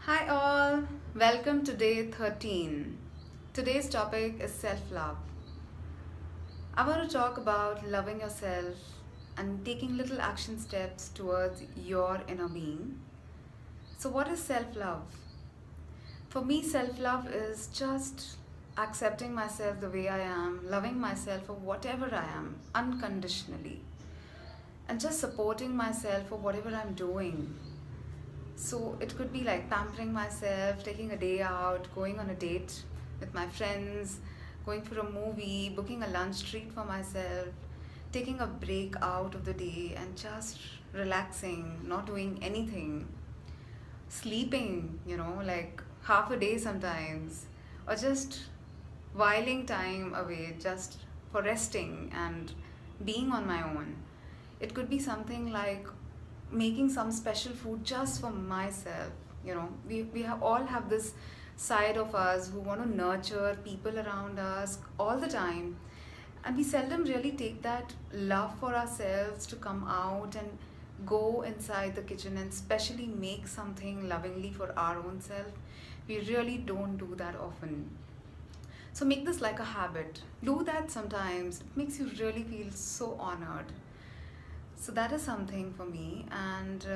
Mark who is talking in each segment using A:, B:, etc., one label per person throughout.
A: Hi all, welcome to day 13. Today's topic is self-love. I want to talk about loving yourself and taking little action steps towards your inner being. So what is self-love? For me, self-love is just accepting myself the way I am, loving myself for whatever I am unconditionally, and just supporting myself for whatever I'm doing. So it could be like pampering myself, taking a day out, going on a date with my friends, going for a movie, booking a lunch treat for myself, taking a break out of the day and just relaxing, not doing anything, sleeping, like half a day sometimes, or just whiling time away just for resting and being on my own. It could be something like making some special food just for myself. All have this side of us who want to nurture people around us all the time, and we seldom really take that love for ourselves to come out and go inside the kitchen and specially make something lovingly for our own self. We really don't do that often. So make this like a habit. Do that sometimes. It makes you really feel so honored. So that is something for me. And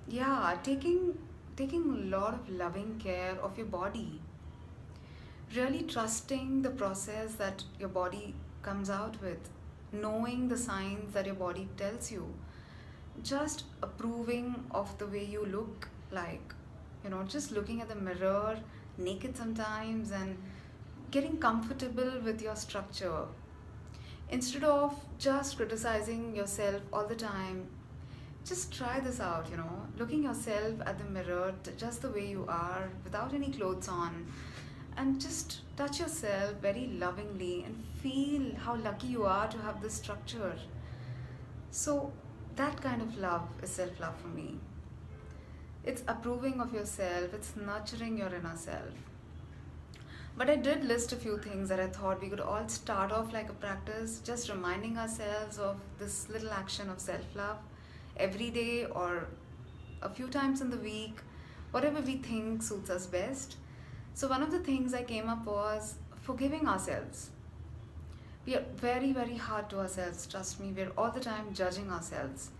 A: yeah, taking a lot of loving care of your body, really trusting the process that your body comes out with, knowing the signs that your body tells you, just approving of the way you look like, just looking at the mirror naked sometimes and getting comfortable with your structure. Instead of just criticizing yourself all the time, just try this out, looking yourself at the mirror just the way you are without any clothes on, and just touch yourself very lovingly and feel how lucky you are to have this structure. So that kind of love is self-love for me. It's approving of yourself, it's nurturing your inner self. But I did list a few things that I thought we could all start off like a practice, just reminding ourselves of this little action of self-love every day or a few times in the week, whatever we think suits us best. So one of the things I came up was forgiving ourselves. We are very, very hard to ourselves, trust me. We're all the time judging ourselves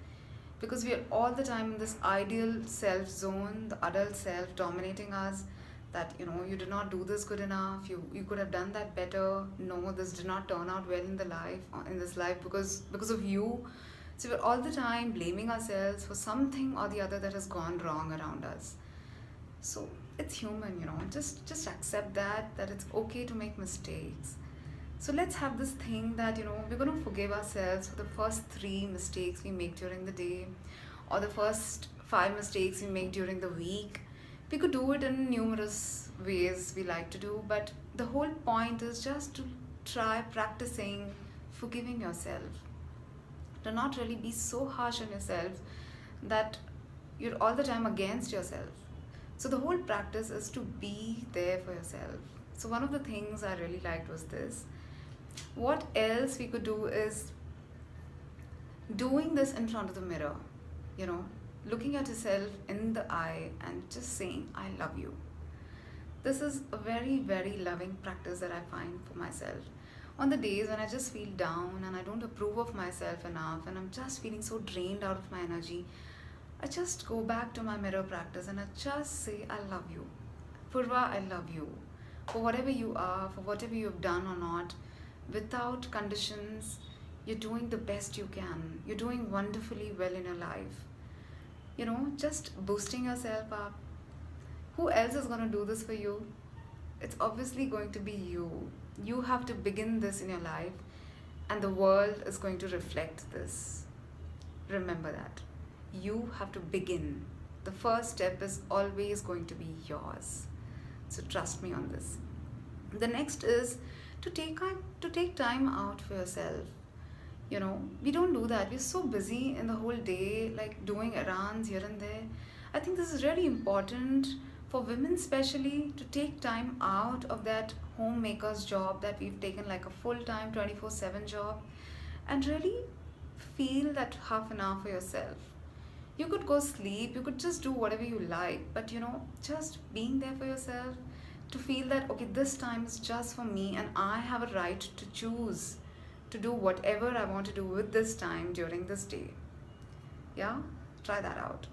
A: because we are all the time in this ideal self zone, the adult self dominating us, that you did not do this good enough, you could have done that better, no, this did not turn out well in this life because of you. So we're all the time blaming ourselves for something or the other that has gone wrong around us. So it's human, just accept that it's okay to make mistakes. So let's have this thing that we're going to forgive ourselves for the first 3 mistakes we make during the day, or the first 5 mistakes we make during the week. We could do it in numerous ways we like to do, but the whole point is just to try practicing forgiving yourself. To not really be so harsh on yourself that you're all the time against yourself. So the whole practice is to be there for yourself. So one of the things I really liked was this. What else we could do is doing this in front of the mirror, looking at yourself in the eye and just saying, I love you. This is a very, very loving practice that I find for myself. On the days when I just feel down and I don't approve of myself enough and I'm just feeling so drained out of my energy, I just go back to my mirror practice and I just say, I love you. Purva, I love you. For whatever you are, for whatever you've done or not, without conditions, you're doing the best you can. You're doing wonderfully well in your life. Just boosting yourself up. Who else is going to do this for you? It's obviously going to be you. You have to begin this in your life, and the world is going to reflect this. Remember that. You have to begin. The first step is always going to be yours. So trust me on this. The next is to take time out for yourself. We don't do that. We're so busy in the whole day, like doing errands here and there. I think this is really important for women, especially, to take time out of that homemaker's job that we've taken like a full-time 24/7 job, and really feel that half an hour for yourself. You could go sleep, you could just do whatever you like, but just being there for yourself to feel that, okay, this time is just for me and I have a right to choose to do whatever I want to do with this time during this day. Yeah, try that out.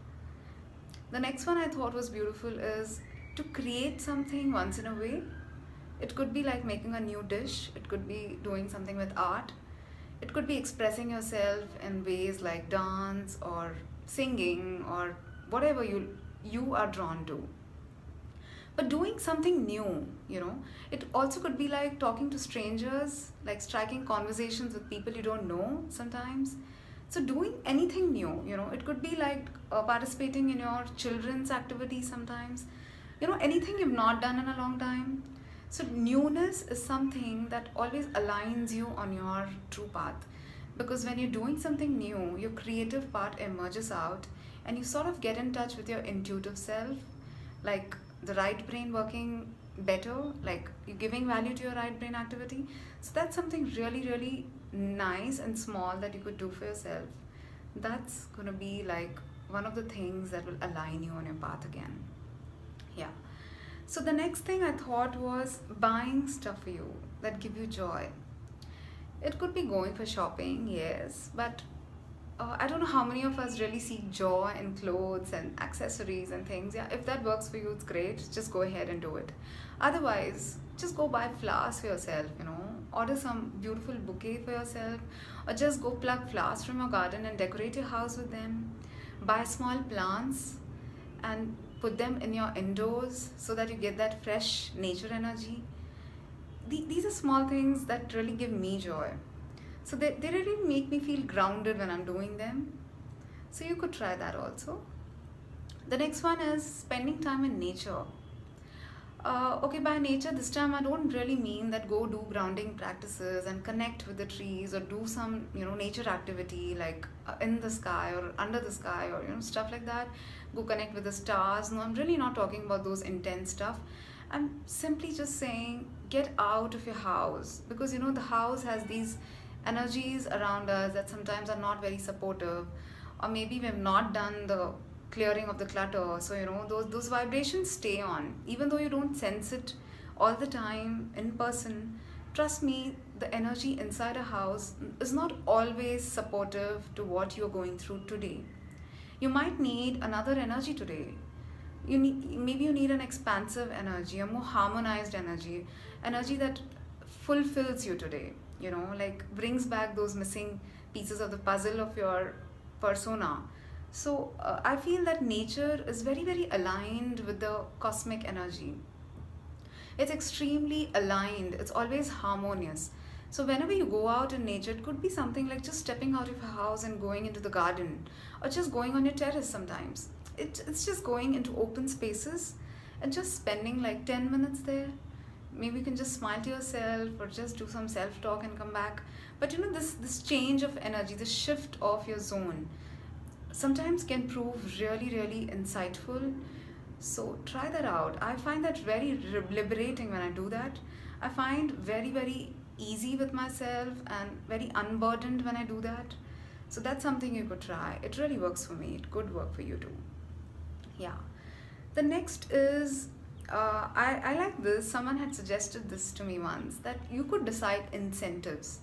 A: The next one I thought was beautiful is to create something once in a way. It could be like making a new dish, it could be doing something with art, it could be expressing yourself in ways like dance or singing or whatever you are drawn to. But doing something new, it also could be like talking to strangers, like striking conversations with people you don't know sometimes. So doing anything new, it could be like participating in your children's activities sometimes, anything you've not done in a long time. So newness is something that always aligns you on your true path, because when you're doing something new, your creative part emerges out and you sort of get in touch with your intuitive self, like the right brain working better, like you're giving value to your right brain activity. So that's something really, really nice and small that you could do for yourself. That's going to be like one of the things that will align you on your path again. Yeah. So the next thing I thought was buying stuff for you that give you joy. It could be going for shopping, yes, but I don't know how many of us really see joy in clothes and accessories and things. Yeah, if that works for you, it's great. Just go ahead and do it. Otherwise, just go buy flowers for yourself, order some beautiful bouquet for yourself, or just go pluck flowers from your garden and decorate your house with them. Buy small plants and put them in your indoors so that you get that fresh nature energy. These are small things that really give me joy. So they really make me feel grounded when I'm doing them. So you could try that also. The next one is spending time in nature. Okay, by nature, this time I don't really mean that go do grounding practices and connect with the trees or do some, nature activity like in the sky or under the sky or, stuff like that. Go connect with the stars. No, I'm really not talking about those intense stuff. I'm simply just saying get out of your house, because, the house has these energies around us that sometimes are not very supportive, or maybe we have not done the clearing of the clutter, so those vibrations stay on even though you don't sense it all the time in person. Trust me, the energy inside a house is not always supportive to what you're going through today. You might need another energy today. Maybe you need an expansive energy, a more harmonized energy that fulfills you today, like brings back those missing pieces of the puzzle of your persona. So I feel that nature is very, very aligned with the cosmic energy. It's extremely aligned, it's always harmonious. So whenever you go out in nature, it could be something like just stepping out of your house and going into the garden, or just going on your terrace sometimes. It's just going into open spaces and just spending like 10 minutes there. Maybe you can just smile to yourself or just do some self-talk and come back. But this change of energy, this shift of your zone, sometimes can prove really, really insightful. So try that out. I find that very liberating when I do that. I find very, very easy with myself and very unburdened when I do that. So that's something you could try. It really works for me. It could work for you too. Yeah. The next is, I like this. Someone had suggested this to me once, that you could decide incentives.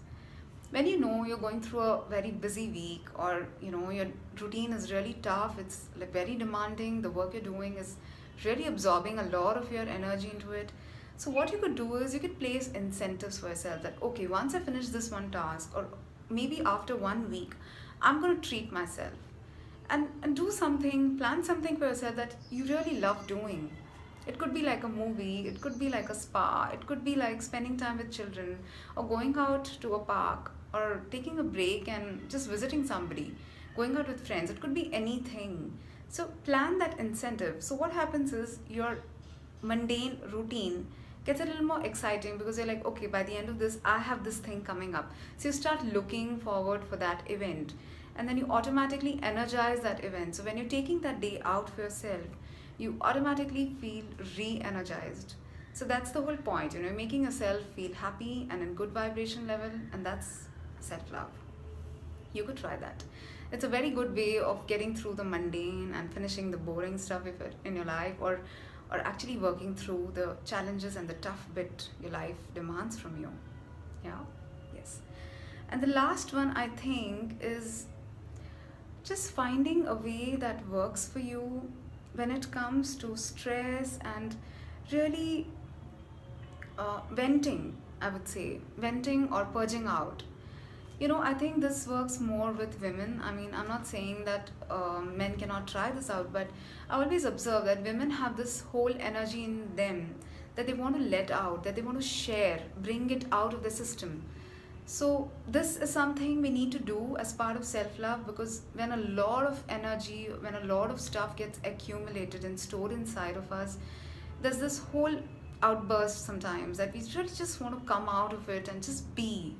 A: When you're going through a very busy week, or your routine is really tough, it's like very demanding, the work you're doing is really absorbing a lot of your energy into it. So what you could do is you could place incentives for yourself, that okay, once I finish this one task, or maybe after 1 week, I'm going to treat myself and do something, plan something for yourself that you really love doing. It could be like a movie, it could be like a spa, it could be like spending time with children, or going out to a park, or taking a break and just visiting somebody, going out with friends. It could be anything. So plan that incentive. So what happens is your mundane routine gets a little more exciting, because you're like, okay, by the end of this, I have this thing coming up. So you start looking forward for that event, and then you automatically energize that event. So when you're taking that day out for yourself, you automatically feel re-energized. So that's the whole point, making yourself feel happy and in good vibration level, and that's self-love. You could try that. It's a very good way of getting through the mundane and finishing the boring stuff in your life, or actually working through the challenges and the tough bit your life demands from you. Yeah, yes. And the last one I think is just finding a way that works for you when it comes to stress and really venting, I would say, venting or purging out. I think this works more with women. I mean, I'm not saying that men cannot try this out, but I always observe that women have this whole energy in them that they want to let out, that they want to share, bring it out of the system. So, this is something we need to do as part of self love, because when a lot of energy, when a lot of stuff gets accumulated and stored inside of us, there's this whole outburst sometimes that we really just want to come out of it and just be.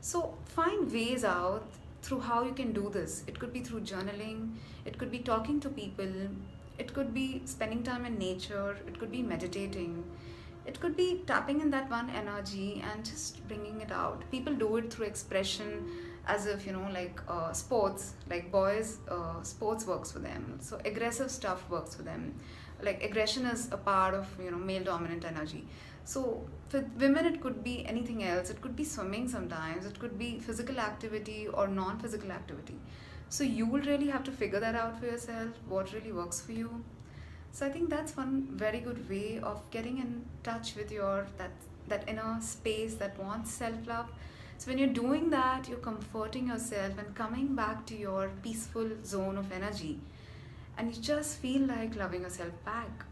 A: So find ways out through how you can do this. It could be through journaling, it could be talking to people, it could be spending time in nature, it could be meditating, it could be tapping in that one energy and just bringing it out. People do it through expression, as if, like sports, like boys, sports works for them. So aggressive stuff works for them. Like aggression is a part of, male dominant energy. So for women, it could be anything else. It could be swimming sometimes. It could be physical activity or non-physical activity. So you will really have to figure that out for yourself, what really works for you. So I think that's one very good way of getting in touch with your that inner space that wants self-love. So when you're doing that, you're comforting yourself and coming back to your peaceful zone of energy. And you just feel like loving yourself back,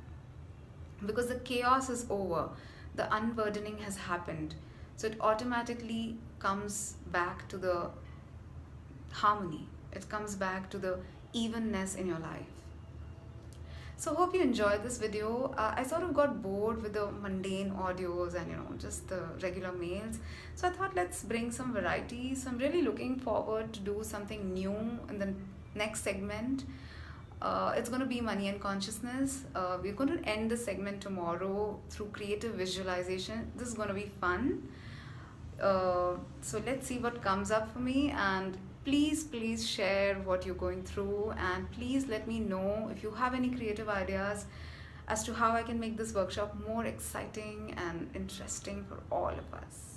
A: because the chaos is over, the unburdening has happened. So it automatically comes back to the harmony, it comes back to the evenness in your life. So hope you enjoyed this video. I sort of got bored with the mundane audios and just the regular mails. So I thought let's bring some variety. So I'm really looking forward to do something new in the next segment. It's going to be money and consciousness. We're going to end the segment tomorrow through creative visualization. This is going to be fun. So let's see what comes up for me, and please share what you're going through, and please let me know if you have any creative ideas as to how I can make this workshop more exciting and interesting for all of us.